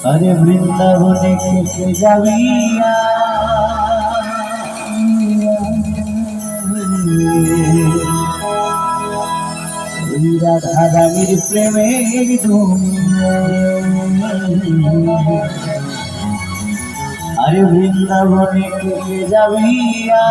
अरे वृंदावन के जाविया राधा रानीर प्रेमेर दुनिया अरे वृंदावन के जाविया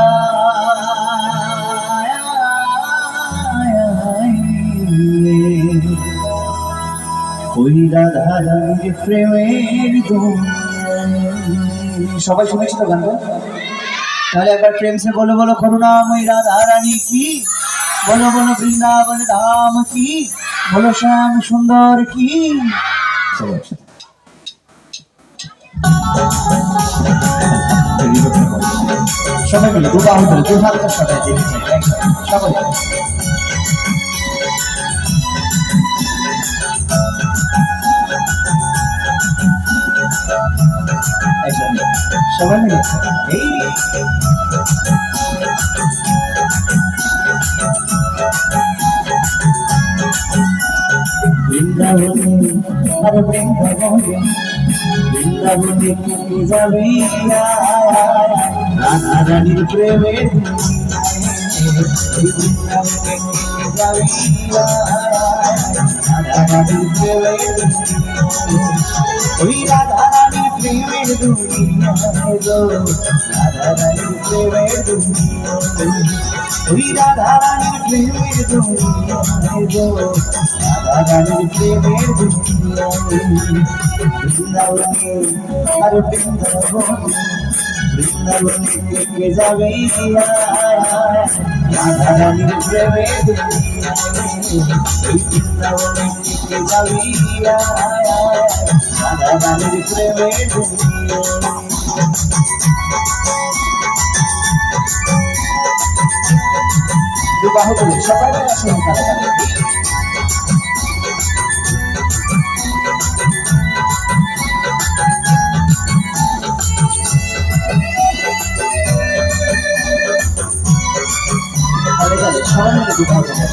ওই রাধা রানীর প্রেমের দুনিয়া সবাই শুনেছি তো গানটা তাহলে একবার প্রেম সে বলো বলো করুণাময়ী রাধা রানী কি বলো বলো বৃন্দাবন ধাম কি বলো শ্যাম সুন্দর কি সবাই মিলে দুবাহু ধরে দু হাত সবাই দেখেছে সবাই সবাই মিলে বৃন্দাবনে আরে বৃন্দাবনে বৃন্দাবনে কি যাবি রাধা রানীর প্রেমে বৃন্দাবনে কি যাবি রাধা রানীর প্রেমে ওই রাধা রানীর প্রেমের দুনিয়া গো রাধা রানীর প্রেমের দুনিয়া ওই রাধা রানীর প্রেমের দুনিয়া গো রাধা রানীর প্রেমের দুনিয়া বৃন্দাবনে আর বৃন্দাবনে বৃন্দাবনে কে যাবে রাধা রানীর প্রেমের দুনিয়া বৃন্দাবনে কে যাবে রাধা রানীর প্রেমের দুনিয়া বিবাহ করে সবাই আসুন সবাই মিলে বিবাহ করে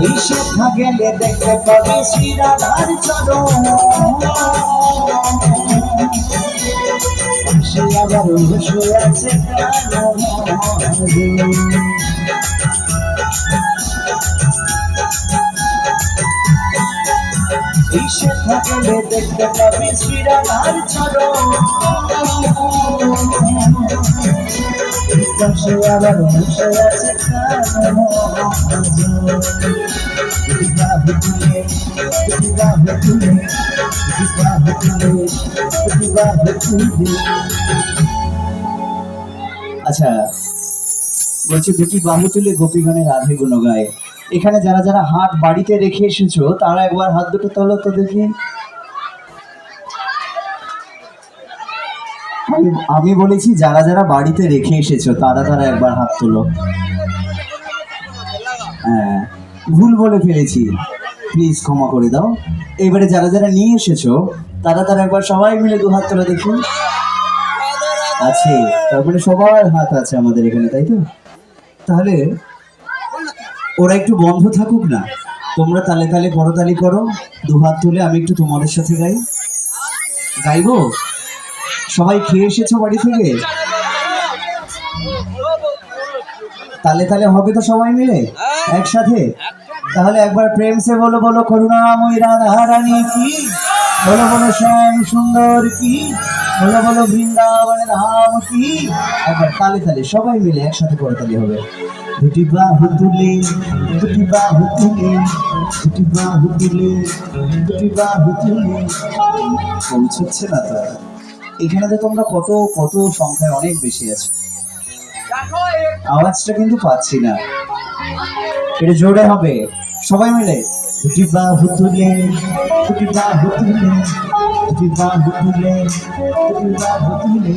এই শেখা গেলে দেখতে পাবে শ্রী রাধার চরণ সে আবার বসে আছে এই শেখা গেলে দেখতে পাবে শ্রী রাধার চরণ সে আবার বসে আছে আচ্ছা বলছি দুটি বাহু তুলে গোপীগণের রাধে গুণ গায় এখানে যারা যারা হাত বাড়িতে রেখে এসেছো তারা একবার হাত দুটো তোলো তো দেখি আমি বলেছি যারা যারা বাড়িতে রেখে এসেছো তারা তারা একবার হাত তোলো হ্যাঁ ভুল বলে ফেলেছি প্লিজ ক্ষমা করে দাও এবারে যারা যারা নিয়ে এসেছো তারা তারা একবার সবাই মিলে দু হাত তোলা দেখি আছে তারপরে সবার হাত আছে আমাদের এখানে তাই তো তাহলে ওরা একটু বন্ধ থাকুক না তোমরা তালে তালে করতালি করো দু হাত তুলে আমি একটু তোমাদের সাথে গাইবো সবাই খেয়ে এসেছো বাড়ি থেকে তালে তালে হবে তো সবাই মিলে একসাথে তাহলে একবার প্রেম সে বলো বলো করুণাময়ী রাধা রানী কি বলো বলো শ্যাম সুন্দর কি বলো বলো বৃন্দাবন ধাম কি একবার তালে তালে সবাই মিলে একসাথে করতালি হবে দুটি বাহু তুলে দুটি বাহু তুলে দুটি বাহু তুলে দুটি বাহু তুলে পৌঁছচ্ছে না তো এখানে তো তোমরা কত কত সংখ্যায় অনেক বেশি আছে আওয়াজটা কিন্তু পাচ্ছি না এটা জোরে হবে সবাই মিলে দুটি বাহু তুলে দুটি বাহু তুলে দুটি বাহু তুলে দুটি বাহু তুলে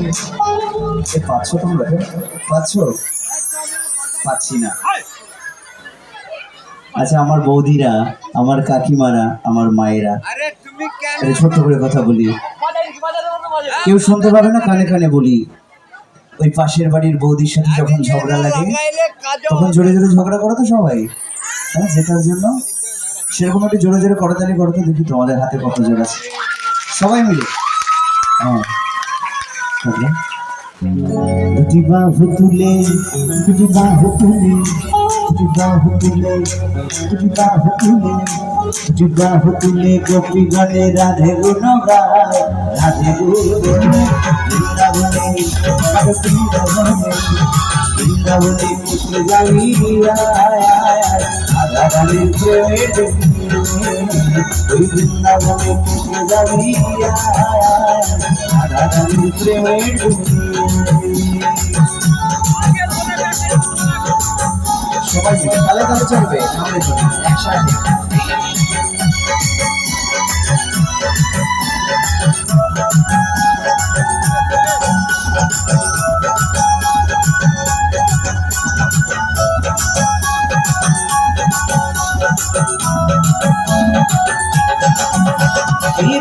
পাচ্ছ তোমরা পাচ্ছ পাচ্ছি না আচ্ছা আমার বৌদিরা আমার কাকিমারা আমার মায়েরা ছোট্ট করে কথা বলি কেউ শুনতে পাবে না, কানে কানে বলি। ওই পাশের বাড়ির বৌদির সাথে যখন ঝগড়া লাগে তখন জোরে জোরে ঝগড়া করো তো সবাই, হ্যাঁ, জেতার জন্য। সেরকম একটু জোরে জোরে করতালি করতে দেখি তোমাদের হাতে কত জোর আছে, সবাই মিলে। হ্যাঁ, দুটি বাহু তুলে, দুটি বাহু তুলে, দুটি বাহু তুলে, দুটি বাহু তুলে, দুটি বাহু তুলে গোপী গণে রাধে গুণ গায়, রাধে গুণ বৃন্দাবনে, আর বৃন্দাবনে, বৃন্দাবনে কৃষ্ণ যাবি রাধা রানীর প্রেমে ওই বৃন্দাবনে কৃষ্ণ যাবি রাধা রানীর প্রেমে। সবাই মিলে তালে তালে চলবে আমাদের জন্য একসাথে।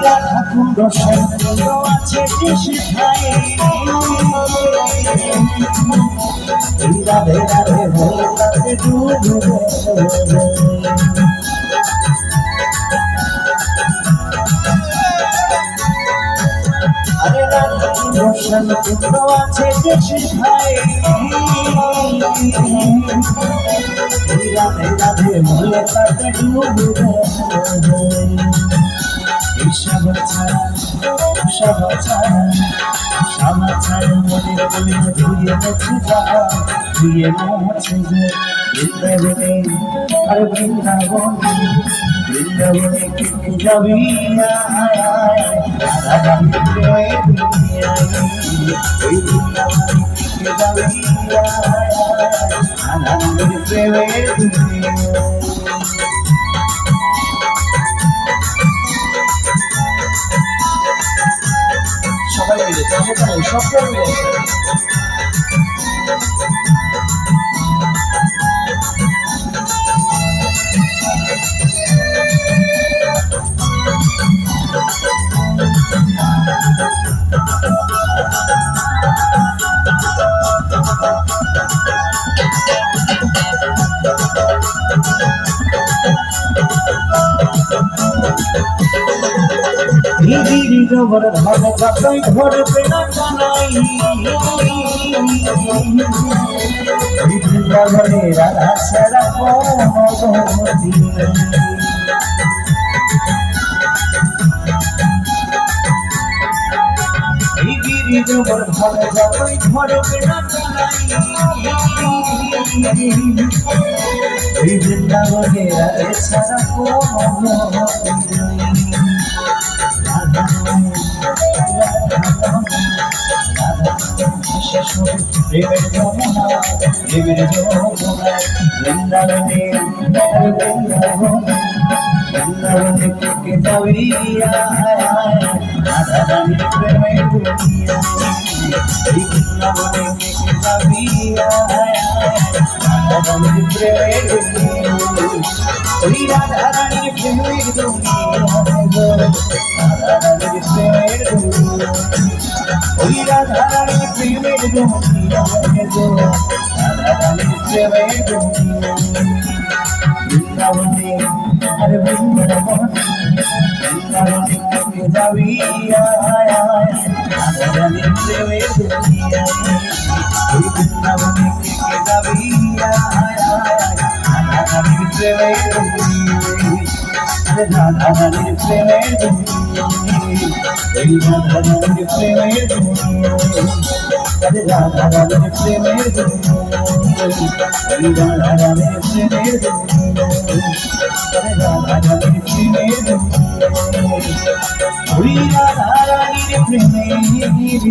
রাধা কুণ্ড সন্তুল আছে দেশে ভাই, রাধে রাধে বলে তাতে ডুবে। আরে রাধা কুণ্ড সন্তুল আছে দেশে ভাই, রাধে রাধে বলে তাতে ডুবে। সব ছাড়া, সব ছাড়া, সব ছাড়া মনে মনে ধুয়ে গেছে যা, ধুয়ে গেছে যে বৃন্দাবনে, আর বৃন্দাবনে, বৃন্দাবনে কিন্তু যাবি রাধা রানীর প্রেমে দুনিয়ায়, ওই বৃন্দাবনে কিন্তু যাবি রাধা রানীর প্রেমে দুনিয়ায়। সবাই মিলে সবাই মিলে ঘর ধরে যতই ধরবে না জানাই, বৃন্দাবনে রাধা ছাড়া গতি নেই। ঘর ধরে যতই ধরবে না জানাই, বৃন্দাবনে রাধা ছাড়া গতি নেই। প্রেমের যমুনা, প্রেমের যমুনা, বৃন্দাবনে, বৃন্দাবনে, বৃন্দাবনে থেকে যাবি রাধা রানীর প্রেমে দুনিয়া, এই বৃন্দাবনে থেকে যাবি রাধা রানীর প্রেমে দুনিয়া, ওই রাধা রানীর প্রেমের দুনিয়া, রাধা রানীর প্রেমের দুনিয়া, ওই রাধা রানীর প্রেমের দুনিয়া, রাধা রানীর প্রেমের দুনিয়া। বৃন্দাবনে, আরে বৃন্দাবনে, বৃন্দাবনে থেকে যাবি রাধা রানীর প্রেমের দুনিয়া, ওই বৃন্দাবনে থেকে যাবি রাধা রানীর প্রেমের দুনিয়া, রাধা রানীর প্রেমের দুনিয়া, এই রাধা রানীর প্রেমের দুনিয়া, রাধা রানীর প্রেমের দুনিয়া, এই রাধা রানীর প্রেমের দুনিয়া, রাধা রানীর প্রেমের দুনিয়া, ওই রাধা রানীর প্রেমের দুনিয়া।